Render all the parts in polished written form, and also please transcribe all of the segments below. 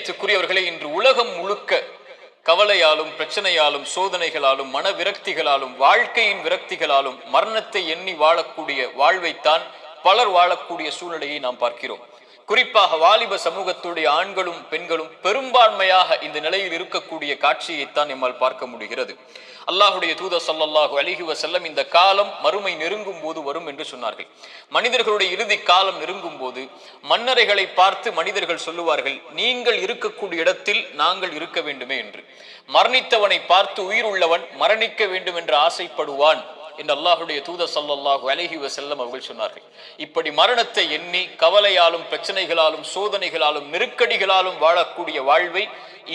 கண்ணியத்துக்குரியவர்களை இன்று உலகம் முழுக்க கவலையாலும் பிரச்சனையாலும் சோதனைகளாலும் மன விரக்திகளாலும் வாழ்க்கையின் விரக்திகளாலும் மரணத்தை எண்ணி வாழக்கூடிய வாழ்வைத்தான் பலர் வாழக்கூடிய சூழ்நிலையை நாம் பார்க்கிறோம். குறிப்பாக வாலிப சமூகத்துடைய ஆண்களும் பெண்களும் பெரும்பான்மையாக இந்த நிலையில் இருக்கக்கூடிய காட்சியைத்தான் நம்மால் பார்க்க முடிகிறது. அல்லாஹுடைய தூதர் ஸல்லல்லாஹு அலைஹி வஸல்லம் இந்த காலம் மறுமை நெருங்கும் போது வரும் என்று சொன்னார்கள். மனிதர்களுடைய இறுதி காலம் நெருங்கும் போது மன்னரைகளை பார்த்து மனிதர்கள் சொல்லுவார்கள், நீங்கள் இருக்கக்கூடிய இடத்தில் நாங்கள் இருக்க வேண்டுமே என்று. மரணித்தவனை பார்த்து உயிர் உள்ளவன் மரணிக்க வேண்டும் என்று ஆசைப்படுவான் என்று அல்லாஹுடைய தூதர் ஸல்லல்லாஹு அலைஹி வஸல்லம் அவர்கள் சொன்னார்கள். இப்படி மரணத்தை எண்ணி கவலையாலும் பிரச்சனைகளாலும் சோதனைகளாலும் நெருக்கடிகளாலும் வாழக்கூடிய வாழ்வை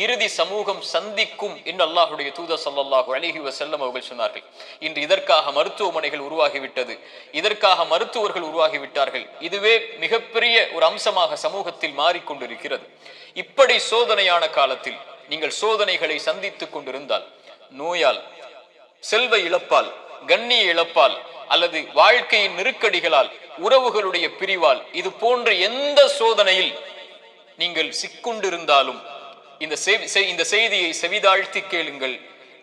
இறுதி சமூகம் சந்திக்கும் என்று அல்லாஹுடைய தூதர் ஸல்லல்லாஹு அலைஹி வஸல்லம் அவர்கள் சொன்னார்கள். இன்று இதற்காக மருத்துவமனைகள் உருவாகிவிட்டது, இதற்காக மருத்துவர்கள் உருவாகிவிட்டார்கள். இதுவே மிகப்பெரிய ஒரு அம்சமாக சமூகத்தில் மாறிக்கொண்டிருக்கிறது. இப்படி சோதனையான காலத்தில் நீங்கள் சோதனைகளை சந்தித்துக் கொண்டிருந்தால், நோயால், செல்வ இழப்பால், கண்ணிய இழப்பால் அல்லது வாழ்க்கையின் நெருக்கடிகளால், உறவுகளுடைய பிரிவால், இது போன்ற எந்த சோதனையில் நீங்கள் சிக்குண்டிருந்தாலும் இந்த செய்தியை செவிதாழ்த்தி கேளுங்கள்.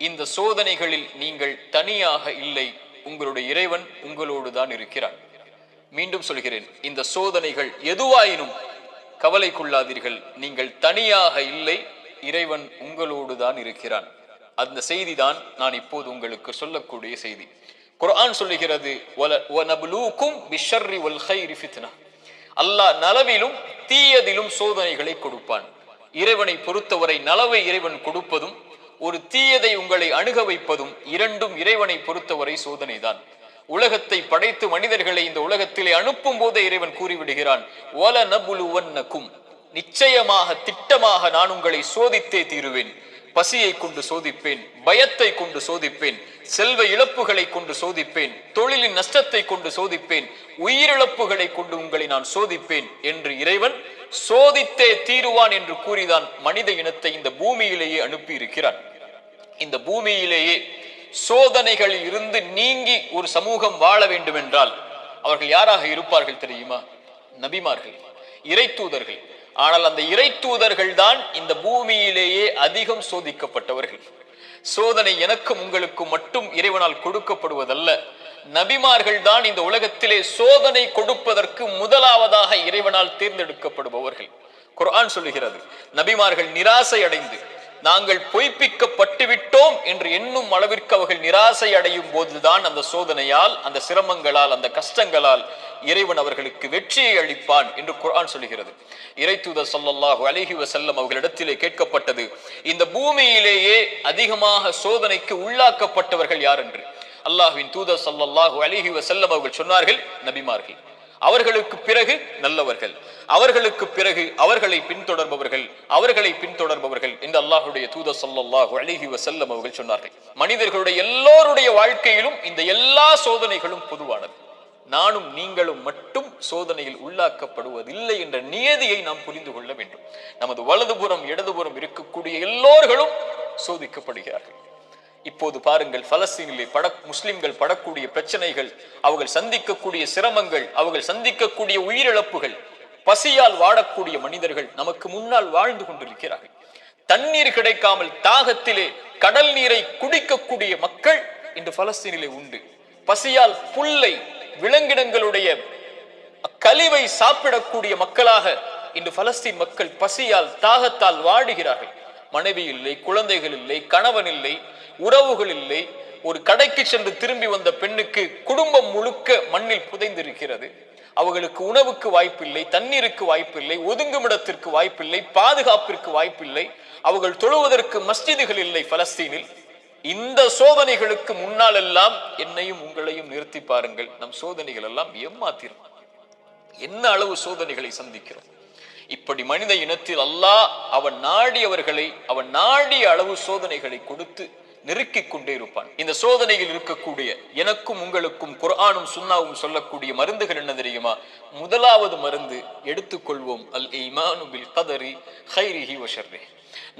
இந்த சோதனைகளில் நீங்கள் தனியாக இல்லை, உங்களுடைய இறைவன் உங்களோடு தான் இருக்கிறான். மீண்டும் சொல்கிறேன், இந்த சோதனைகள் எதுவாயினும் கவலை கொள்ளாதீர்கள், நீங்கள் தனியாக இல்லை, இறைவன் உங்களோடு தான் இருக்கிறான். அந்த செய்தி தான் நான் இப்போது உங்களுக்கு சொல்லக்கூடிய செய்தி. குர்ஆன் சொல்லுகிறது, அல்லாஹ் நலவிலும் தீயதிலும் சோதனைகளை கொடுப்பான். இறைவனை பொறுத்தவரை நலவை இறைவன் கொடுப்பதும் ஒரு தீயதை உங்களை அணுக வைப்பதும் இரண்டும் இறைவனை பொறுத்தவரை சோதனைதான். உலகத்தை படைத்து மனிதர்களை இந்த உலகத்திலே அனுப்பும் போதே இறைவன் கூறிவிடுகிறான், நிச்சயமாக திட்டமாக நான் உங்களை சோதித்தே தீருவேன். பசியை கொண்டு சோதிப்பேன், பயத்தை கொண்டு சோதிப்பேன், செல்வ இழப்புகளை கொண்டு சோதிப்பேன், தொழிலின் நஷ்டத்தை கொண்டு சோதிப்பேன், உயிரிழப்புகளை கொண்டு உங்களை நான் சோதிப்பேன் என்று இறைவன் சோதித்தே தீருவான் என்று கூறிதான் மனித இனத்தை இந்த பூமியிலேயே அனுப்பி இருக்கிறான். இந்த பூமியிலேயே சோதனைகளில் இருந்து நீங்கி ஒரு சமூகம் வாழ வேண்டும் என்றால் அவர்கள் யாராக இருப்பார்கள் தெரியுமா? நபிமார்கள், இறை தூதர்கள். ஆனால் அந்த இறை தூதர்கள் தான் இந்த பூமியிலேயே அதிகம் சோதிக்கப்பட்டவர்கள். சோதனை எனக்கும் உங்களுக்கும் மட்டும் இறைவனால் கொடுக்கப்படுவதல்ல, நபிமார்கள் தான் இந்த உலகத்திலே சோதனை கொடுப்பதற்கு முதலாவதாக இறைவனால் தேர்ந்தெடுக்கப்படுபவர்கள். குர்ஆன் சொல்லுகிறது, நபிமார்கள் நிராசை அடைந்து நாங்கள் பொய்ப்பிக்கப்பட்டு விட்டோம் என்று எண்ணும் அளவிற்கு அவர்கள் நிராசை அடையும் போதுதான் அந்த சோதனையால், அந்த சிரமங்களால், அந்த கஷ்டங்களால் இறைவன் அவர்களுக்கு வெற்றியை அளிப்பான் என்று குர்ஆன் சொல்லுகிறது. இறை தூதர் ஸல்லல்லாஹு அலைஹி வஸல்லம் அவர்களிடத்திலே கேட்கப்பட்டது, இந்த பூமியிலேயே அதிகமாக சோதனைக்கு உள்ளாக்கப்பட்டவர்கள் யார் என்று. அல்லாஹ்வின் தூதர் ஸல்லல்லாஹு அலைஹி வஸல்லம் அவர்கள் சொன்னார்கள், நபிமார்கள். அவர்களுக்கு பிறகு நல்லவர்கள், அவர்களுக்கு பிறகு அவர்களை பின்தொடர்பவர்கள் என்று அல்லாஹ்வுடைய தூதர் ஸல்லல்லாஹு அலைஹி வஸல்லம் அவர்கள் சொன்னார்கள். மனிதர்களுடைய எல்லோருடைய வாழ்க்கையிலும் இந்த எல்லா சோதனைகளும் பொதுவானது. நானும் நீங்களும் மட்டும் சோதனையில் உள்ளாக்கப்படுவதில்லை என்ற நியதியை நாம் புரிந்து கொள்ள வேண்டும். நமது வலதுபுறம் இடதுபுறம் இருக்கக்கூடிய எல்லோர்களும் சோதிக்கப்படுகிறார்கள். இப்போது பாருங்கள், பலஸ்தீனிலே முஸ்லிம்கள் படக்கூடிய பிரச்சனைகள், அவர்கள் சந்திக்கக்கூடிய சிரமங்கள், அவர்கள் சந்திக்கக்கூடிய உயிரிழப்புகள், பசியால் வாழக்கூடிய மனிதர்கள் நமக்கு முன்னால் வாழ்ந்து கொண்டிருக்கிறார்கள். தண்ணீர் கிடைக்காமல் தாகத்திலே கடல் நீரை குடிக்கக்கூடிய மக்கள் இன்று பலஸ்தீனிலே உண்டு. பசியால் புல்லை, விலங்கினங்களுடைய கழிவை சாப்பிடக்கூடிய மக்களாக இன்று பலஸ்தீன் மக்கள் பசியால் தாகத்தால் வாடுகிறார்கள். மனைவி இல்லை, குழந்தைகள் இல்லை, கணவன் இல்லை, உறவுகள் இல்லை. ஒரு கடைக்கு சென்று திரும்பி வந்த பெண்ணுக்கு குடும்பம் முழுக்க மண்ணில் புதைந்திருக்கிறது. அவர்களுக்கு உணவுக்கு வாய்ப்பில்லை, தண்ணீருக்கு வாய்ப்பில்லை, ஒதுங்குமிடத்திற்கு வாய்ப்பில்லை, பாதுகாப்பிற்கு வாய்ப்பில்லை. அவர்கள் தொழுவதற்கு மஸ்ஜிதுகள் இல்லை பலஸ்தீனில். இந்த சோதனைகளுக்கு முன்னால் எல்லாம் என்னையும் உங்களையும் நிறுத்தி பாருங்கள். நம் சோதனைகள் எல்லாம் ஏமாத்திரும். என்ன அளவு சோதனைகளை சந்திக்கிறோம். இப்படி மனித இனத்தில் அல்லாஹ் அவன் நாடியவர்களை அவன் நாடிய அளவு சோதனைகளை கொடுத்து நெருக்கிக் கொண்டே இருப்பான். இந்த சோதனையில் இருக்கக்கூடிய எனக்கும் உங்களுக்கும் குர்ஆனும் சுன்னாவும் சொல்லக்கூடிய மருந்துகள் என்ன தெரியுமா? முதலாவது மருந்து எடுத்துக்கொள்வோம், அல் ஈமானு பில் கதரி கைரிஹி வ ஷர்ரிஹி.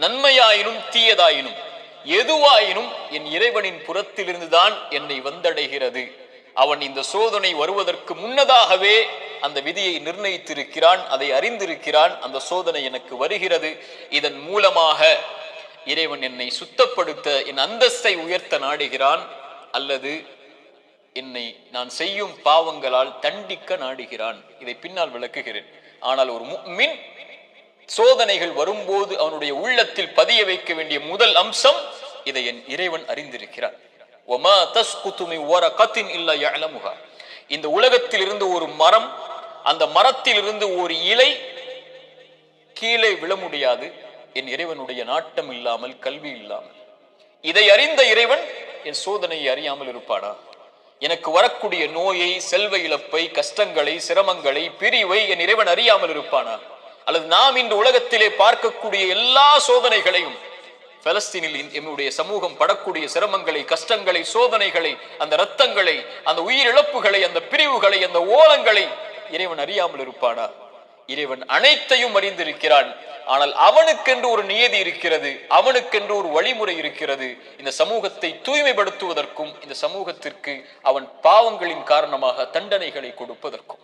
நன்மையாயினும் தீயதாயினும் எதுவாயினும் என் இறைவனின் புறத்திலிருந்துதான் என்னை வந்தடைகிறது. அவன் இந்த சோதனை வருவதற்கு முன்னதாகவே அந்த விதியை நிர்ணயித்திருக்கிறான், அதை அறிந்திருக்கிறான். அந்த சோதனை எனக்கு வருகிறது, இதன் மூலமாக இறைவன் என்னை சுத்தப்படுத்த, என் அந்தஸ்தை உயர்த்த நாடுகிறான், அல்லது என்னை நான் செய்யும் பாவங்களால் தண்டிக்க நாடுகிறான். இதை பின்னால் விளக்குகிறேன். ஆனால் ஒரு முஃமின் சோதனைகள் வரும்போது அவனுடைய உள்ளத்தில் பதிய வைக்க வேண்டிய முதல் அம்சம், இதை என் இறைவன் அறிந்திருக்கிறான். வமா தஸ்குது மின் வரகத்தின் இல்லா யஅலமுஹா. இந்த உலகத்தில் இருந்து ஒரு மரம், அந்த மரத்தில் இருந்து ஒரு இலை கீழே விழ முடியாது, என் இறைவனுடைய நாட்டம் இல்லாமல், கல்வி இல்லாமல். இதை அறிந்த இறைவன் என் சோதனையை அறியாமல் இருப்பானா? எனக்கு வரக்கூடிய நோயை, செல்வ இழப்பை, கஷ்டங்களை, சிரமங்களை, பிரிவை என் இறைவன் அறியாமல் இருப்பானா? அல்லது நாம் இந்த உலகத்திலே பார்க்கக்கூடிய எல்லா சோதனைகளையும், பலஸ்தீனில் என்னுடைய சமூகம் படக்கூடிய சிரமங்களை, கஷ்டங்களை, சோதனைகளை, அந்த இரத்தங்களை, அந்த உயிரிழப்புகளை, அந்த பிரிவுகளை, அந்த ஓலங்களை இறைவன் அறியாமல் இருப்பானா? இறைவன் அனைத்தையும் அறிந்திருக்கிறான். ஆனால் அவனுக்கென்று ஒரு நியதி இருக்கிறது, அவனுக்கென்று ஒரு வழிமுறை இருக்கிறது. இந்த சமூகத்தை தூய்மைப்படுத்துவதற்கும், இந்த சமூகத்திற்கு அவன் பாவங்களின் காரணமாக தண்டனைகளை கொடுப்பதற்கும்.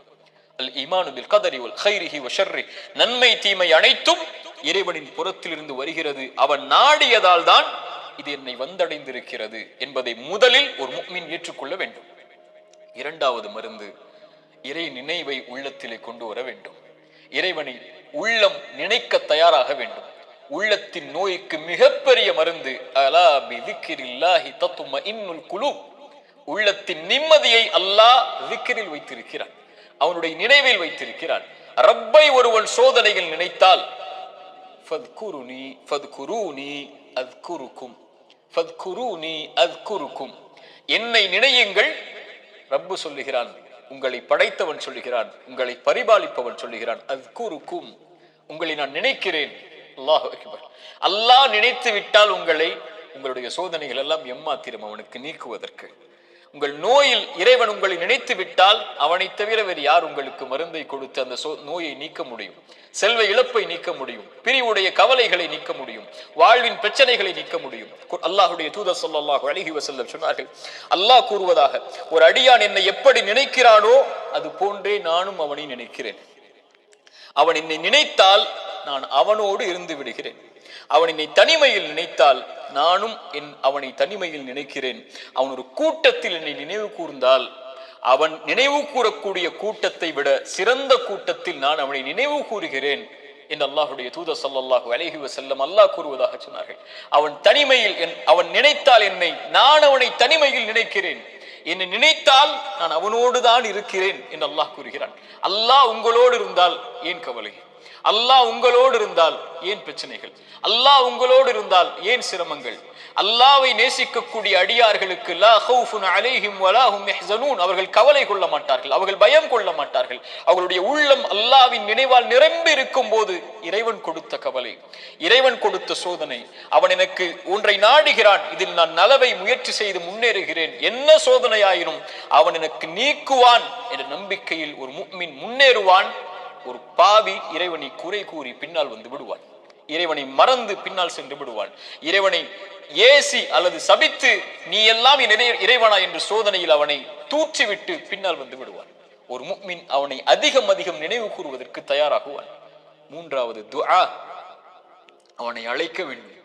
அல் ஈமானு பில் கதரி வல் கைரிஹி வ ஷர்ரி, நன்மை தீமை அனைத்தும் இறைவனின் புறத்தில் இருந்து வருகிறது. அவன் நாடியதால் தான் இது என்னை வந்தடைந்திருக்கிறது என்பதை முதலில் ஒரு முஃமின் ஏற்றுக்கொள்ள வேண்டும். இரண்டாவது மருந்து, இறை நினைவை உள்ளத்திலே கொண்டு வர வேண்டும். இறைவனை உள்ளம் நினைக்க தயாராக வேண்டும். உள்ளத்தின் நோய்க்கு மிகப்பெரிய மருந்து அலா பிதிக்ரில்லாஹி தத்மஇன்னுல் குலூப். உள்ளத்தின் நிம்மதியை அல்லாஹ் திக்ரில் வைத்திருக்கிறான், அவனுடைய நினைவில் வைத்திருக்கிறான். ரப்பை ஒருவன் சோதனையில் நினைத்தால், ஃபத்குருனி ஃபத்குரூனி அத்குருக்கும், ஃபத்குரூனி அத்குருக்கும், என்னை நினையுங்கள். ரப்பு சொல்லுகிறான், உங்களை படைத்தவன் சொல்லுகிறான், உங்களை பரிபாலிப்பவன் சொல்லுகிறான், அத்குருக்கும், உங்களை நான் நினைக்கிறேன். அல்லாஹ் அக்பர். அல்லாஹ் நினைத்து விட்டால் உங்களுடைய சோதனைகள் எல்லாம் எம்மாத்திரம் அவனுக்கு நீக்குவதற்கு. உங்கள் நோயில் இறைவன் உங்களை நினைத்து விட்டால் அவனை தவிர வேறு யார் உங்களுக்கு மருந்தை கொடுத்து அந்த நோயை நீக்க முடியும்? செல்வ இழப்பை நீக்க முடியும், பிரிவுடைய கவலைகளை நீக்க முடியும், வாழ்வின் பிரச்சனைகளை நீக்க முடியும். அல்லாஹ்வுடைய தூதர் ஸல்லல்லாஹு அலைஹி வஸல்லம் சொன்னார்கள், அல்லாஹ் கூறுவதாக, ஒரு அடியான் என்னை எப்படி நினைக்கிறானோ அது போன்றே நானும் அவனை நினைக்கிறேன். அவன் என்னை நினைத்தால் நான் அவனோடு இருந்து விடுகிறேன். அவன் என்னை தனிமையில் நினைத்தால் நானும் அவனை தனிமையில் நினைக்கிறேன். அவன் ஒரு கூட்டத்தில் என்னை நினைவு கூர்ந்தால் அவன் நினைவு கூறக்கூடிய கூட்டத்தை விட சிறந்த கூட்டத்தில் நான் அவனை நினைவு கூறுகிறேன் என்று அல்லாஹ்வுடைய தூதர் ஸல்லல்லாஹு அலைஹி வஸல்லம் அல்லாஹ் கூறுவதாக சொன்னார்கள். அவன் தனிமையில் அவன் நினைத்தால் என்னை, நான் அவனை தனிமையில் நினைக்கிறேன். என்னை நினைத்தால் நான் அவனோடு தான் இருக்கிறேன் என்று அல்லாஹ் கூறுகிறான். அல்லாஹ் உங்களோடு இருந்தால் ஏன் கவலை? அல்லாஹ் உங்களோடு இருந்தால் ஏன் பிரச்சனைகள்? அல்லாஹ் உங்களோடு இருந்தால் ஏன் சிரமங்கள்? அல்லாஹ்வை நேசிக்கக்கூடிய அடியார்களுக்கு லா ஹவுஃபுன் அலைஹிம் வலா ஹும் யஹ்ஸனூன், அவர்கள் கவலை கொள்ள மாட்டார்கள், அவர்கள் பயம் கொள்ள மாட்டார்கள். அவர்களுடைய உள்ளம் அல்லாஹ்வின் நினைவால் நிரம்பி இருக்கும் போது இறைவன் கொடுத்த கவலை, இறைவன் கொடுத்த சோதனை, அவன் எனக்கு ஒன்றை நாடுகிறான், இதில் நான் நலவை முயற்சி செய்து முன்னேறுகிறேன், என்ன சோதனையாயினும் அவன் எனக்கு நீக்குவான் என்ற நம்பிக்கையில் ஒரு முஃமின் முன்னேறுவான். ஒரு பாவி இறைவனை குறை கூறி பின்னால் வந்து விடுவான், இறைவனை மறந்து பின்னால் சென்று விடுவான், இறைவனை ஏசி அல்லது சபித்து நீ எல்லாம் இறைவனா என்று சோதனையில் அவனை தூற்றிவிட்டு பின்னால் வந்து விடுவான். ஒரு முஃமின் அவனை அதிகம் நினைவு கூறுவதற்கு தயாராகுவான். மூன்றாவது துஆ, அவனை அழைக்க வேண்டும்.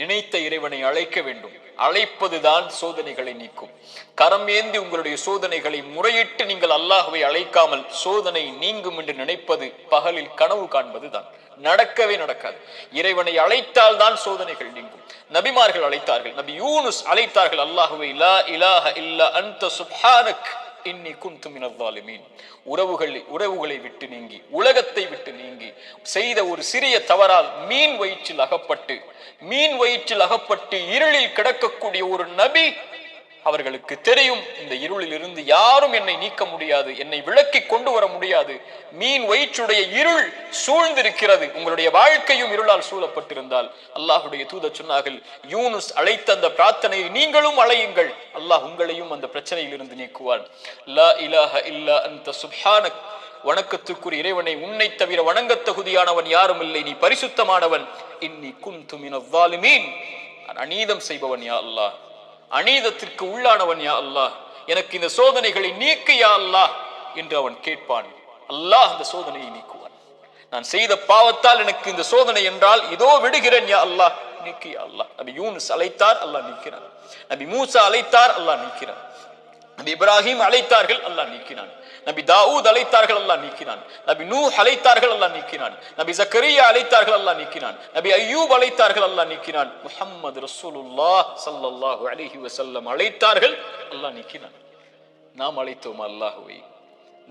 நினைத்த இறைவனை அழைக்க வேண்டும். அழைப்பதுதான் சோதனைகளை நீக்கும். கரம் ஏந்தி உங்களுடைய சோதனைகளை முறையிட்டு நீங்கள் அல்லாஹ்வை அழைக்காமல் சோதனை நீங்கும் என்று நினைப்பது பகலில் கனவு காண்பதுதான். நடக்கவே நடக்காது. இறைவனை அழைத்தால் தான் சோதனைகள் நீங்கும். நபிமார்கள் அழைத்தார்கள். நபி யூனுஸ் அழைத்தார்கள் அல்லாஹ்வை, லா இலாஹ இல்லா அன்த சுப்ஹானக் இன்னி குன்து மினல் ஸாலிமீன். உறவுகளை விட்டு நீங்கி, உலகத்தை விட்டு நீங்கி செய்த ஒரு சிறிய தவறால் மீன் வயிற்றில் அகப்பட்டு இருளில் கிடக்கக்கூடிய ஒரு நபி, அவர்களுக்கு தெரியும் இந்த இருளில் இருந்து யாரும் என்னை நீக்க முடியாது, என்னை விளக்கி கொண்டு வர முடியாது, மீன் வயிற்றுடைய இருள் சூழ்ந்திருக்கிறது. உங்களுடைய வாழ்க்கையும் இருளால் சூழப்பட்டிருந்தால் அல்லாஹ்வுடைய தூதர் சொன்னார்கள், யூனுஸ் அழைத்த அந்த பிரார்த்தனையை நீங்களும் அழையுங்கள், அல்லாஹ் உங்களையும் அந்த பிரச்சனையில் இருந்து நீக்குவான். லா இலாஹ இல்லா அன்த சுப்ஹானக், வணக்கத்துக்குரிய இறைவனை, உன்னை தவிர வணங்க தகுதியானவன் யாரும் இல்லை, நீ பரிசுத்தமானவன். இன்னி குன்து மினல் ஸாலிமீன், அநீதம் செய்பவன் யா அல்லாஹ், அநீதத்திற்கு உள்ளானவன் யா அல்லாஹ், எனக்கு இந்த சோதனைகளை நீக்கு யா அல்லாஹ் என்று அவன் கேட்பான். அல்லாஹ் அந்த சோதனையை நீக்குவான். நான் செய்த பாவத்தால் எனக்கு இந்த சோதனை என்றால் இதோ விடுகிறேன் யா அல்லாஹ், நீக்கு யா அல்லாஹ். நபி யூனுஸ் அழைத்தார், அல்லாஹ் நீக்கிறான். நபி மூசா அழைத்தார், அல்லாஹ் நீக்கிறான். நபி இப்ராஹிம் அழைத்தார்கள், அல்லாஹ் நீக்கினான். நபி தாவூத் அழைத்தார்கள், அல்லாஹ் நீக்கினான். நபி நூஹ் அழைத்தார்கள், அல்லாஹ் நீக்கினான். நபி ஜக்கரியா அழைத்தார்கள், அல்லாஹ் நீக்கினான். நபி அய்யூப் அழைத்தார்கள், அல்லாஹ் நீக்கினான். முஹம்மது ரசூலுல்லாஹ் ஸல்லல்லாஹு அலைஹி வஸல்லம் அழைத்தார்கள், அல்லாஹ் நீக்கினான். நாம் அழைத்தோமா அல்லாஹ்வை?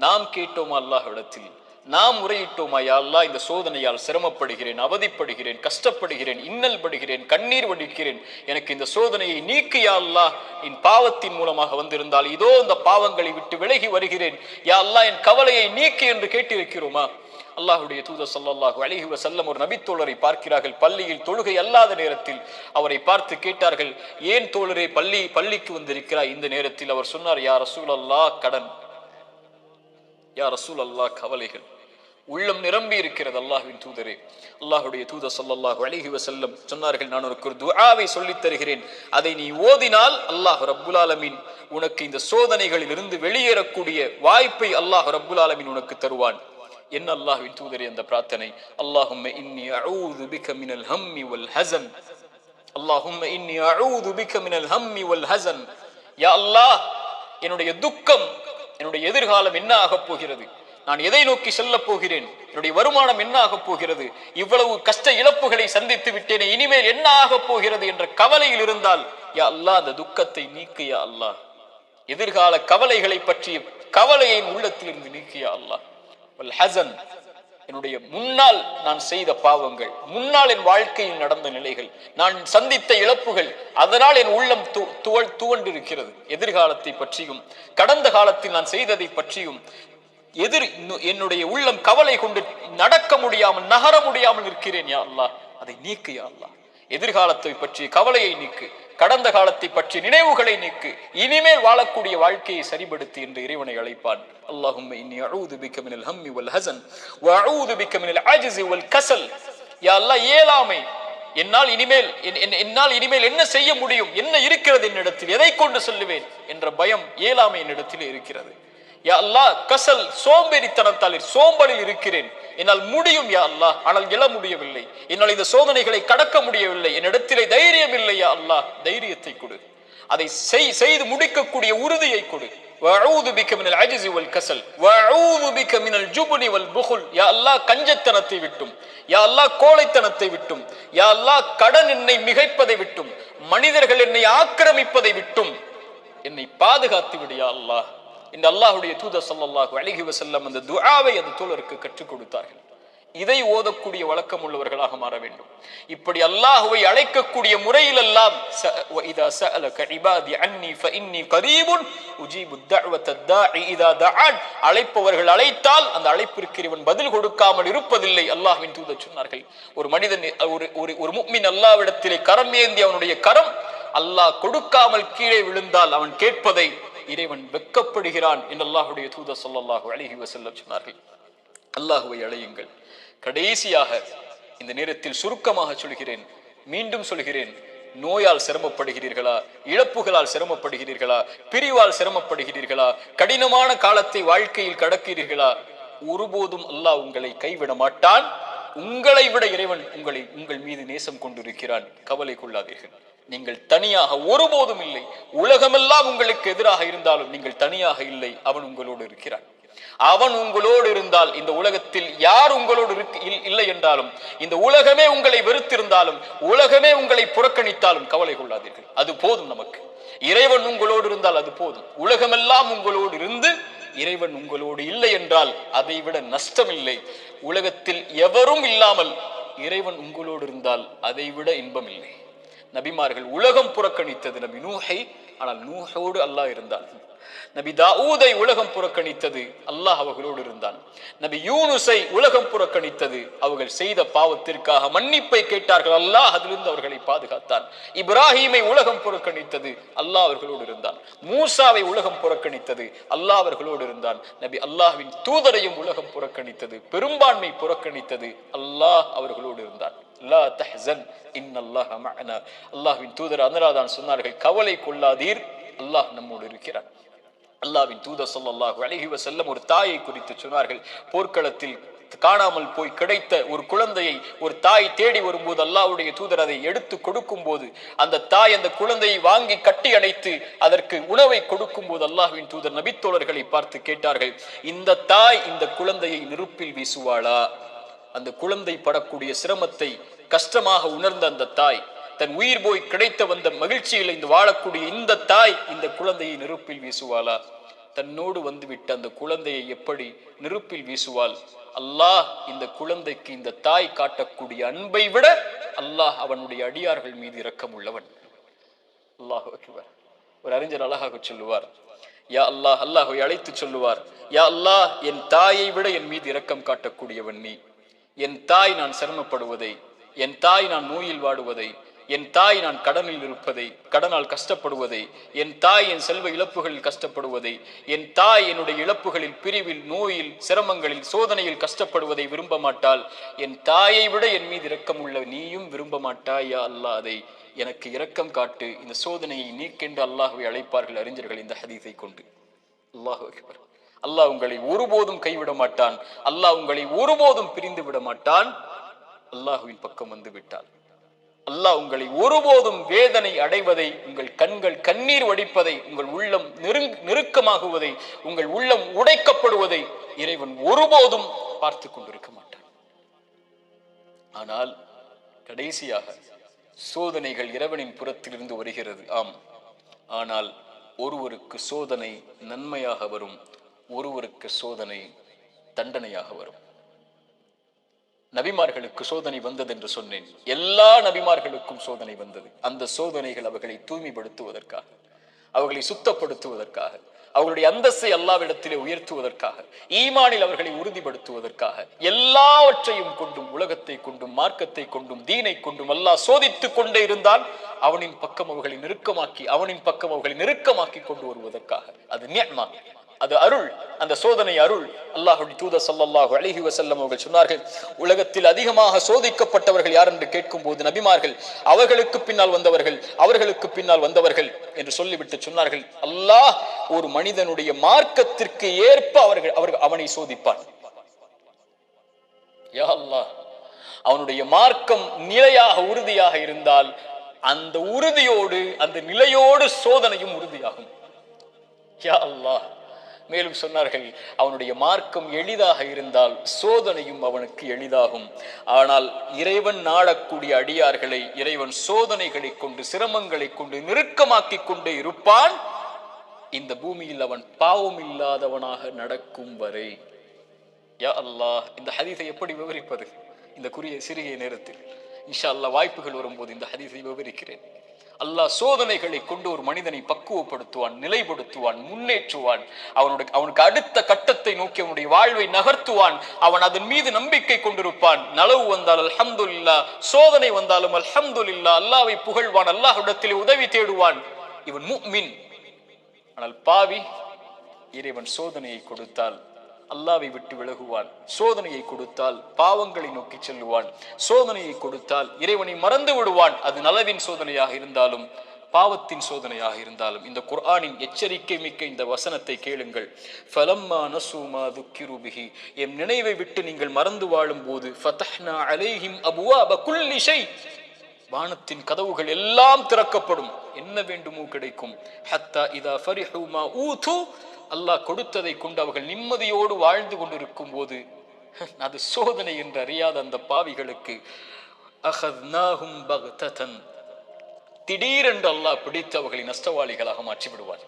நாம் கேட்டோமா அல்லாஹ்விடத்தில்? நாம் முறையிட்டோமா, யா அல்லாஹ் இந்த சோதனையால் சிரமப்படுகிறேன், அவதிப்படுகிறேன், கஷ்டப்படுகிறேன், இன்னல் படுகிறேன், கண்ணீர் வடிக்கிறேன், எனக்கு இந்த சோதனையை நீக்கு யா அல்லாஹ். என் பாவத்தின் மூலமாக வந்திருந்தால் இதோ இந்த பாவங்களை விட்டு விலகி வருகிறேன் யா அல்லாஹ், என் கவலையை நீக்கு என்று கேட்டிருக்கிறோமா? அல்லாஹ்வுடைய தூதர் ஸல்லல்லாஹு அலைஹி வஸல்லம் ஒரு நபித்தோழரை பார்க்கிறார்கள். பள்ளியில் தொழுகை அல்லாத நேரத்தில் அவரை பார்த்து கேட்டார்கள், ஏன் தோழரே பள்ளிக்கு வந்திருக்கிறாய் இந்த நேரத்தில்? அவர் சொன்னார், யா ரசூலல்லாஹ் கடன், யா ரசூல் அல்லாஹ் கவலைகள், உள்ளம் நிரம்பி இருக்கிறது அல்லாஹ்வின் தூதரே. அல்லாஹ்வுடைய தூதர் ஸல்லல்லாஹு அலைஹி வஸல்லம் சொன்னார்கள், நான் உனக்கு ஒரு துஆவை சொல்லித் தருகிறேன், அதை நீ ஓதினால் அல்லாஹ் ரப்புல் ஆலமீன் உனக்கு இந்த சோதனைகளில் இருந்து வெளியேறக்கூடிய வாய்ப்பை அல்லாஹ் ரப்புல் ஆலமீன் உனக்கு தருவான். என்ன அல்லாஹ்வின் தூதரே அந்த பிரார்த்தனை? அல்லாஹும்ம இன்னி அஊது பிக மினல் ஹம்மி வல் ஹஸன், அல்லாஹும்ம இன்னி அஊது பிக மினல் ஹம்மி வல் ஹஸன். யா அல்லாஹ், என்னுடைய துக்கம், என்னுடைய எதிர்காலம் என்ன ஆகப் போகிறது, நான் எதை நோக்கி செல்ல போகிறேன், என்னுடைய வருமானம் என்ன ஆகப் போகிறது, இவ்வளவு கஷ்ட இழப்புகளை சந்தித்து விட்டேனே, இனிமேல் என்ன ஆகப் போகிறது என்ற கவலையில் இருந்தால் யா அல்லாஹ் அந்த துக்கத்தை நீக்கு யா அல்லாஹ். எதிர்கால கவலைகளை பற்றிய கவலையை உள்ளத்திலிருந்து நீக்கு யா அல்லாஹ். வல் ஹஸன், என்னுடைய முன்னால் நான் செய்த பாவங்கள், முன்னால் என் வாழ்க்கையில் நடந்த நிலைகள், நான் சந்தித்த இழப்புகள், அதனால் என் உள்ளம் துவண்டிருக்கிறது. எதிர்காலத்தை பற்றியும் கடந்த காலத்தில் நான் செய்ததை பற்றியும் என்னுடைய உள்ளம் கவலை கொண்டு நடக்க முடியாமல், நகர முடியாமல் இருக்கிறேன் யா அல்லாஹ், அதை நீக்கு யா அல்லாஹ். எதிர்காலத்தை பற்றி கவலையை நீக்கு, கடந்த காலத்தை பற்றி நினைவுகளை நீக்கு, இனிமேல் வாழக்கூடிய வாழ்க்கையை சரிபடுத்தி என்று இறைவனை அழைப்பான். அல்லாஹும்ம இன்னி அஊது பிக மினல் ஹம்மி வல் ஹஸன் வ அஊது பிக மினல் அஜ்ஸி வல் கஸல். யா அல்லாஹ், இயலாமை, என்னால் இனிமேல் என்ன செய்ய முடியும், என்ன இருக்கிறது என்னிடத்தில், எதை கொண்டு சொல்லுவேன் என்ற பயம், இயலாமை என்னிடத்தில் இருக்கிறது. யா அல்லாஹ், கசல், சோம்பேறித்தனத்தால் சோம்பலில் இருக்கிறேன், என்னால் முடியும் யா அல்லாஹ், ஆனால் எழ முடியவில்லை, என்னால் இந்த சோதனைகளை கடக்க முடியவில்லை, என்னிடத்திலே தைரியம் இல்லை யா அல்லாஹ், தைரியத்தை கொடு, அதை செய்து முடிக்கக்கூடிய உறுதியை கொடு. வஅஊது பிக மினல் அஜ்ஸி வல் கஸல் வஅஊது பிக மினல் ஜுப்னி வல் புகுல். யா அல்லாஹ், கஞ்சத்தனத்தை விட்டும், யா அல்லாஹ் கோழைத்தனத்தை விட்டும், யா அல்லாஹ் கடன் என்னை மிகைப்பதை விட்டும், மனிதர்கள் என்னை ஆக்கிரமிப்பதை விட்டும் என்னை பாதுகாத்து விடு யா அல்லாஹ். இந்த அல்லாஹ்வுடைய தூதர் ஸல்லல்லாஹு அலைஹி வஸல்லம் அந்த துஆவை அந்த தோழருக்கு கற்றுக் கொடுத்தார்கள். இதை ஓதக்கூடிய வழக்கம் உள்ளவர்களாக மாற வேண்டும். இப்படி அல்லாஹ்வை அழைக்கக்கூடிய முறையில் எல்லாம் இதா சஅலக இபாதி அன்னி ஃபஇன்னி கரீபுன் உஜீபு தஅவத தாஇ இதா தஆன். அழைப்பவர்கள் அழைத்தால் அந்த அழைப்பிற்கு இவன் பதில் கொடுக்காமல் இருப்பதில்லை. அல்லாஹ்வின் தூதர் சொன்னார்கள், ஒரு மனிதன் ஒரு முஃமின் அல்லாஹ்விடத்திலே கரம் ஏந்தி அவனுடைய கரம் அல்லாஹ் கொடுக்காமல் கீழே விழுந்தால் அவன் கேட்பதை இறைவன் வெட்கப்படுகிறான் என்று அல்லாஹ்வுடைய தூதர் ஸல்லல்லாஹு அலைஹி வஸல்லம் சொன்னார்கள். அல்லாஹ்வை அழையுங்கள். கடைசியாக இந்த நேரத்தில் சுருக்கமாக சொல்கிறேன், மீண்டும் சொல்கிறேன், நோயால் சிரமப்படுகிறீர்களா, இழப்புகளால் சிரமப்படுகிறீர்களா, பிரிவால் சிரமப்படுகிறீர்களா, கடினமான காலத்தை வாழ்க்கையில் கடக்கிறீர்களா, ஒருபோதும் அல்லாஹ் உங்களை கைவிட மாட்டான். உங்களை விட இறைவன் உங்கள் மீது நேசம் கொண்டிருக்கிறான். கவலை கொள்ளாதீர்கள். நீங்கள் தனியாக ஒருபோதும் இல்லை. உலகமெல்லாம் உங்களுக்கு எதிராக இருந்தாலும் நீங்கள் தனியாக இல்லை. அவன் உங்களோடு இருக்கிறான். அவன் உங்களோடு இருந்தால், இந்த உலகத்தில் யார் உங்களோடு இல்லை என்றாலும், இந்த உலகமே உங்களை வெறுத்திருந்தாலும், உலகமே உங்களை புறக்கணித்தாலும் கவலை கொள்ளாதீர்கள். அது போதும் நமக்கு. இறைவன் உங்களோடு இருந்தால் அது போதும். உலகமெல்லாம் உங்களோடு இருந்து இறைவன் உங்களோடு இல்லை என்றால் அதை விட நஷ்டம் இல்லை. உலகத்தில் எவரும் இல்லாமல் இறைவன் உங்களோடு இருந்தால் அதை விட இன்பம் இல்லை. நபிமார்கள் உலகம் புறக்கணித்தது நபி நூஹை, ஆனால் நூஹோடு அல்லாஹ் இருந்தான். நபி தாவூதை உலகம் புறக்கணித்தது, அல்லாஹ் அவர்களோடு இருந்தான். நபி யூனுஸை உலகம் புறக்கணித்தது, அவர்கள் செய்த பாவத்திற்காக மன்னிப்பை கேட்டார்கள், அல்லாஹ் அதிலிருந்து அவர்களை பாதுகாத்தான். இப்ராஹீமை உலகம் புறக்கணித்தது, அல்லாஹ் அவர்களோடு இருந்தான். மூசாவை உலகம் புறக்கணித்தது, அல்லாஹ் அவர்களோடு இருந்தான். நபி அல்லாஹ்வின் தூதரையும் உலகம் புறக்கணித்தது, பெரும்பான்மை புறக்கணித்தது, அல்லாஹ் அவர்களோடு இருந்தான். லா தஹ்சன் இன்னல்லாஹ மஅனா. அல்லாஹ்வின் தூதர் அதனால்தான் சொன்னார்கள், கவலை கொள்ளாதீர், அல்லாஹ் நம்மோடு இருக்கிறான். அல்லாஹ்வின் தூதர் ஸல்லல்லாஹு அலைஹி வஸல்லம் ஒரு தாயை குறித்து சொன்னார்கள். போர்க்களத்தில் காணாமல் போய் கிடைத்த ஒரு குழந்தையை ஒரு தாய் தேடி வரும்போது அல்லாஹ்வுடைய தூதர் அதை எடுத்து கொடுக்கும் போது அந்த தாய் அந்த குழந்தையை வாங்கி கட்டி அணைத்து அதற்கு உணவை கொடுக்கும் போது அல்லாஹ்வின் தூதர் நபித்தோழர்களை பார்த்து கேட்டார்கள், இந்த தாய் இந்த குழந்தையை நெருப்பில் வீசுவாளா? அந்த குழந்தை படக்கூடிய சிரமத்தை கஷ்டமாக உணர்ந்த அந்த தாய், தன் உயிர் போய் கிடைத்த வந்த மகிழ்ச்சியில் இந்த வாழக்கூடிய இந்த தாய் இந்த குழந்தையை நெருப்பில் வீசுவாளா? தன்னோடு வந்துவிட்ட அந்த குழந்தையை எப்படி நெருப்பில் வீசுவாள்? அல்லாஹ் இந்த குழந்தைக்கு இந்த தாய் காட்டக்கூடிய அன்பை விட அல்லாஹ் அவனுடைய அடியார்கள் மீது இரக்கம் உள்ளவன். அல்லாஹ் அக்பர். ஒரு அறிஞர் அழகாக சொல்லுவார், யா அல்லாஹ், அல்லாஹை அழைத்து சொல்லுவார், யா அல்லாஹ், என் தாயை விட என் மீது இரக்கம் காட்டக்கூடியவன் நீ. என் தாய் நான் சிரமப்படுவதை, என் தாய் நான் நோயில் வாடுவதை, என் தாய் நான் கடனில் இருப்பதை, கடனால் கஷ்டப்படுவதை, என் தாய் என் செல்வ இழப்புகளில் கஷ்டப்படுவதை, என் தாய் என்னுடைய இழப்புகளில், பிரிவில், நோயில், சிரமங்களில், சோதனையில் கஷ்டப்படுவதை விரும்ப மாட்டாள். என் தாயை விட என் மீது இரக்கம் உள்ள நீயும் விரும்ப மாட்டாயா அல்லாஹ், அதை எனக்கு இரக்கம் காட்டு, இந்த சோதனையை நீக்கென்று அல்லாஹ்வை அழைப்பார்கள் அறிஞர்கள் இந்த ஹதீஸை கொண்டு. அல்லாஹ் அக்பர். அல்லாஹ் உங்களை ஒருபோதும் கைவிட மாட்டான். அல்லாஹ் உங்களை ஒருபோதும் பிரிந்து விட மாட்டான். அல்லாஹ்வின் பக்கம் வந்து விட்டால் அல்லாஹ் உங்களை ஒருபோதும் வேதனை அடைவதை, உங்கள் கண்கள் கண்ணீர் வடிப்பதை, உங்கள் உள்ளம் நெருக்கமாகுவதை, உங்கள் உள்ளம் உடைக்கப்படுவதை இறைவன் ஒருபோதும் பார்த்து கொண்டிருக்க மாட்டான். ஆனால் கடைசியாக சோதனைகள் இறைவனின் புறத்திலிருந்து வருகிறது. ஆம், ஆனால் ஒருவருக்கு சோதனை நன்மையாக வரும், ஒருவருக்கு சோதனை தண்டனையாக வரும். நபிமார்களுக்கு சோதனை வந்தது என்று சொன்னேன். எல்லா நபிமார்களுக்கும் சோதனை வந்தது. அந்த சோதனைகள் அவர்களை தூய்மைப்படுத்துவதற்காக, அவர்களை சுத்தப்படுத்துவதற்காக, அவர்களுடைய அந்தஸ்தை அல்லாஹ்விடத்திலே உயர்த்துவதற்காக, ஈமானில் அவர்களை உறுதிப்படுத்துவதற்காக, எல்லாவற்றையும் கொண்டும், உலகத்தை கொண்டும், மார்க்கத்தை கொண்டும், தீனை கொண்டும் அல்லாஹ் சோதித்துக் கொண்டே இருந்தால் அவனின் பக்கம் அவர்களை நெருக்கமாக்கி, அவனின் பக்கம் அவர்களை நெருக்கமாக்கி கொண்டு வருவதற்காக. அது நிஅமா, அது அருள். அந்த சோதனை அருள். அல்லாஹ்வுடைய தூதர் ஸல்லல்லாஹு அலைஹி வஸல்லம் அவர்கள் சொன்னார்கள், உலகத்தில் அதிகமாக சோதிக்கப்பட்டவர்கள் யார் என்று கேட்கும் போது நபிமார்கள், அவர்களுக்கு பின்னால் வந்தவர்கள், அவர்களுக்கு பின்னால் வந்தவர்கள் என்று சொல்லிவிட்டு சொன்னார்கள், அல்லாஹ் ஒரு மனிதனுடைய மார்க்கத்திற்கு ஏற்ப அவனை சோதிப்பான். யா அல்லாஹ், அவனுடைய மார்க்கம் நிலையாக உறுதியாக இருந்தால் அந்த உறுதியோடு அந்த நிலையோடு சோதனையும் உறுதியாகும். யா அல்லாஹ். மேலும் சொன்னார்கள், அவனுடைய மார்க்கம் எளிதாக இருந்தால் சோதனையும் அவனுக்கு எளிதாகும். ஆனால் இறைவன் நாடக்கூடிய அடியார்களை இறைவன் சோதனைகளை கொண்டு, சிரமங்களை கொண்டு நெருக்கமாக்கி கொண்டே இருப்பான், இந்த பூமியில் அவன் பாவம் இல்லாதவனாக நடக்கும் வரை. யா அல்லாஹ், இந்த ஹதீஸை எப்படி விவரிப்பது இந்த சிறிய நேரத்தில்? இன்ஷா அல்லாஹ் வாய்ப்புகள் வரும்போது இந்த ஹதீஸை விவரிக்கிறேன். அல்லாஹ் சோதனைகளை கொண்டு ஒரு மனிதனை பக்குவப்படுத்துவான், நிலைப்படுத்துவான், முன்னேற்றுவான். அவனுக்கு அடுத்த கட்டத்தை நோக்கி அவனுடைய வாழ்வை நகர்த்துவான். அவன் அதன் மீது நம்பிக்கை கொண்டிருப்பான். நலவு வந்தால் அல்ஹம்துலில்லாஹ், சோதனை வந்தாலும் அல்ஹம்துலில்லாஹ், அல்லாஹ்வை புகழ்வான், அல்லாஹ்விடத்திலே உதவி தேடுவான். இவன் முஃமின். ஆனால் பாவி, இறைவன் சோதனையை கொடுத்தால் அல்லாஹ்வை விட்டு விலகுவான், சோதனையை கொடுத்தால் பாவங்களை நோக்கி செல்லுவான், சோதனையை கொடுத்தால் இறைவனை மறந்து விடுவான். அது நலவின் சோதனையாக இருந்தாலும் பாவத்தின் சோதனையாக இருந்தாலும். இந்த குர்ஆனின் எச்சரிக்கை மிக்க இந்த வசனத்தை கேளுங்கள். ஃபலம்மா நஸூ மா துக்கிரு பிஹி, எம் நினைவை விட்டு நீங்கள் மறந்து வாழும் போது, ஃபதஹ்னா அலைஹிம் அபுவாப குல்லி ஷை, வானத்தின் கதவுகள் எல்லாம் திறக்கப்படும், என்ன வேண்டுமோ கிடைக்கும். ஹத்தா இதா ஃபரிஹு மா ஊது, அல்லாஹ் கொடுத்ததை கொண்டு அவர்கள் நிம்மதியோடு வாழ்ந்து கொண்டிருக்கும் போது, அது சோதனை என்று அறியாத அந்த பாவிகளுக்கு அஹத்னாஹும் பக்ததன், திடீரென்று அல்லாஹ் பிடித்து அவர்களை நஷ்டவாளிகளாக மாற்றி விடுவார்.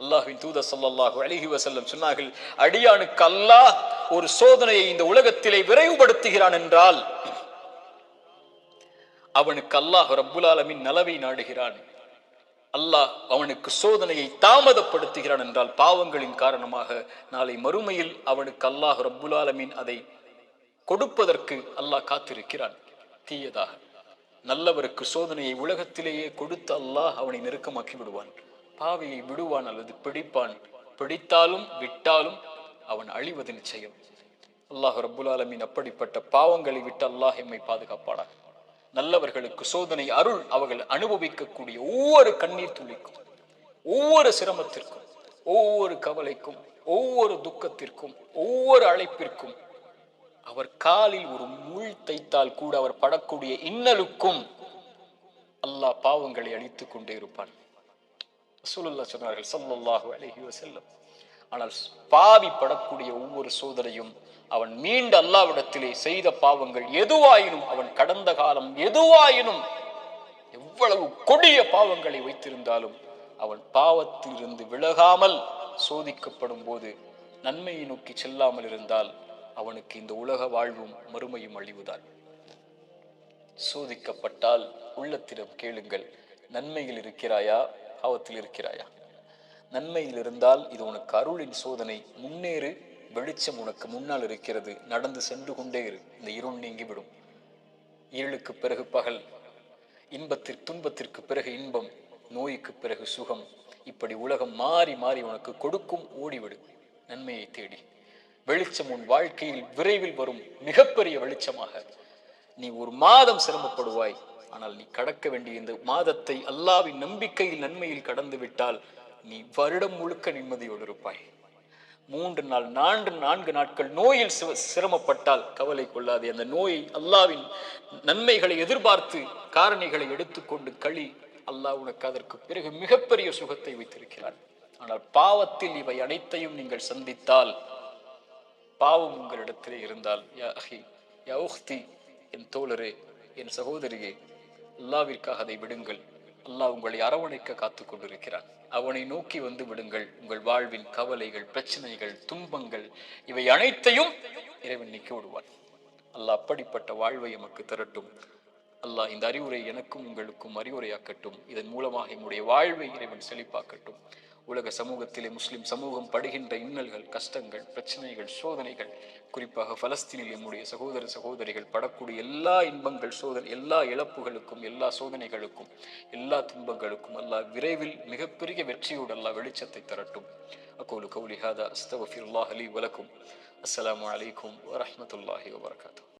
அல்லாஹ்வின் தூதர் ஸல்லல்லாஹு அலைஹி வஸல்லம் சொன்னார்கள், அடியானுக்கு அல்லாஹ் ஒரு சோதனையை இந்த உலகத்திலே விரைவுபடுத்துகிறான் என்றால் அவனுக்கு அல்லாஹ் ரப்புல் ஆலமீன் நலவை நாடுகிறான். அல்லாஹ் அவனுக்கு சோதனையை தாமதப்படுத்துகிறான் என்றால் பாவங்களின் காரணமாக நாளை மறுமையில் அவனுக்கு அல்லாஹ் ரப்புல் ஆலமீன் அதை கொடுப்பதற்கு அல்லாஹ் காத்திருக்கிறான். தீயதாக நல்லவருக்கு சோதனையை உலகத்திலேயே கொடுத்து அல்லாஹ் அவனை நெருக்கமாக்கி விடுவான். பாவியை விடுவான் அல்லது பிடிப்பான். பிடித்தாலும் விட்டாலும் அவன் அழிவது நிச்சயம். அல்லாஹ் ரப்புல் ஆலமீன் அப்படிப்பட்ட பாவங்களை விட்டு அல்லாஹ் எம்மை பாதுகாப்பானாக. நல்லவர்களுக்கு சோதனை அருள். அவர்கள் அனுபவிக்கக்கூடிய ஒவ்வொரு கண்ணீர் துளிக்கும், ஒவ்வொரு சிரமத்திற்கும், ஒவ்வொரு கவலைக்கும், ஒவ்வொரு துக்கத்திற்கும், ஒவ்வொரு அழைப்பிற்கும், அவர் காலில் ஒரு முள் தைத்தால் கூட அவர் படக்கூடிய இன்னலுக்கும் அல்லாஹ் பாவங்களை அழித்துக் கொண்டே இருப்பான். ரசூலுல்லாஹ் சொன்னார்கள் ஸல்லல்லாஹு அலைஹி வஸல்லம். ஆனால் பாவி படக்கூடிய ஒவ்வொரு சோதனையும் அவன் மீண்ட அல்லாஹ்விடத்திலே செய்த பாவங்கள் எதுவாயினும், அவன் கடந்த காலம் எதுவாயினும், எவ்வளவு கொடிய பாவங்களை வைத்திருந்தாலும் அவன் பாவத்தில் இருந்து விலகாமல் சோதிக்கப்படும் போது நன்மையை நோக்கி செல்லாமல் இருந்தால் அவனுக்கு இந்த உலக வாழ்வும் மறுமையும் அழிவுதான். சோதிக்கப்பட்டால் உள்ளத்திடம் கேளுங்கள், நன்மையில் இருக்கிறாயா, பாவத்தில் இருக்கிறாயா? நன்மையில் இருந்தால் இது உனக்கு அருளின் சோதனை, முன்னேறு, வெளிச்சம் உனக்கு முன்னால் இருக்கிறது, நடந்து சென்று கொண்டே இரு, இந்த இருள் நீங்கிவிடும். இருளுக்கு பிறகு பகல், துன்பத்திற்கு பிறகு இன்பம், நோய்க்கு பிறகு சுகம், இப்படி உலகம் மாறி மாறி உனக்கு கொடுக்கும். ஓடிவிடு நன்மையை தேடி. வெளிச்சம் உன் வாழ்க்கையில் விரைவில் வரும், மிகப்பெரிய வெளிச்சமாக. நீ ஒரு மாதம் சிரமப்படுவாய், ஆனால் நீ கடக்க வேண்டிய இந்த மாதத்தை அல்லாஹ்வின் நம்பிக்கையில் நன்மையில் கடந்து விட்டால் நீ வருடம் முழுக்க நிம்மதியோடு இருப்பாய். 3 நாள் 4 நாட்கள் நோயில் சிரமப்பட்டால் கவலை கொள்ளாதே. அந்த நோயை அல்லாஹ்வின் நன்மைகளை எதிர்பார்த்து காரணிகளை எடுத்துக்கொண்டு களி, அல்லாஹ் உனக்கு அதற்கு பிறகு மிகப்பெரிய சுகத்தை வைத்திருக்கிறான். ஆனால் பாவத்தில் இவை அனைத்தையும் நீங்கள் சந்தித்தால், பாவம் உங்களிடத்திலே இருந்தால், யா அஹி யா உக்தி, என் தோழரே, என் சகோதரியே, அல்லாஹ்விற்காக அதை விடுங்கள். அல்லாஹ் உங்களை அரவணைக்க காத்து கொண்டிருக்கிறான். அவனை நோக்கி வந்து விடுங்கள். உங்கள் வாழ்வின் கவலைகள், பிரச்சனைகள், துன்பங்கள் இவை அனைத்தையும் இறைவன் நீக்கி விடுவான். அல்லாஹ் அப்படிப்பட்ட வாழ்வை எமக்கு தரட்டும். அல்லாஹ் இந்த அறிவுரை எனக்கும் உங்களுக்கும் அறிவுரையாக்கட்டும். இதன் மூலமாக என்னுடைய வாழ்வை இறைவன் செழிப்பாக்கட்டும். உலக சமூகத்திலே முஸ்லிம் சமூகம் படுகின்ற இன்னல்கள், கஷ்டங்கள், பிரச்சனைகள், சோதனைகள், குறிப்பாக பலஸ்தீனில் நம்முடைய சகோதர சகோதரிகள் படக்கூடிய எல்லா இன்பங்கள், சோதனை, எல்லா இழப்புகளுக்கும், எல்லா சோதனைகளுக்கும், எல்லா துன்பங்களுக்கும் அல்லாஹ் விரைவில் மிகப்பெரிய வெற்றியோடு அல்லாஹ் வெளிச்சத்தை தரட்டும். அகூலு கௌலி ஹாதா அஸ்தக்ஃபிருல்லாஹ் லீ வலக்கும். அஸ்ஸலாமு அலைக்கும் வரஹ்மத்துல்லாஹி வபரகாத்துஹு.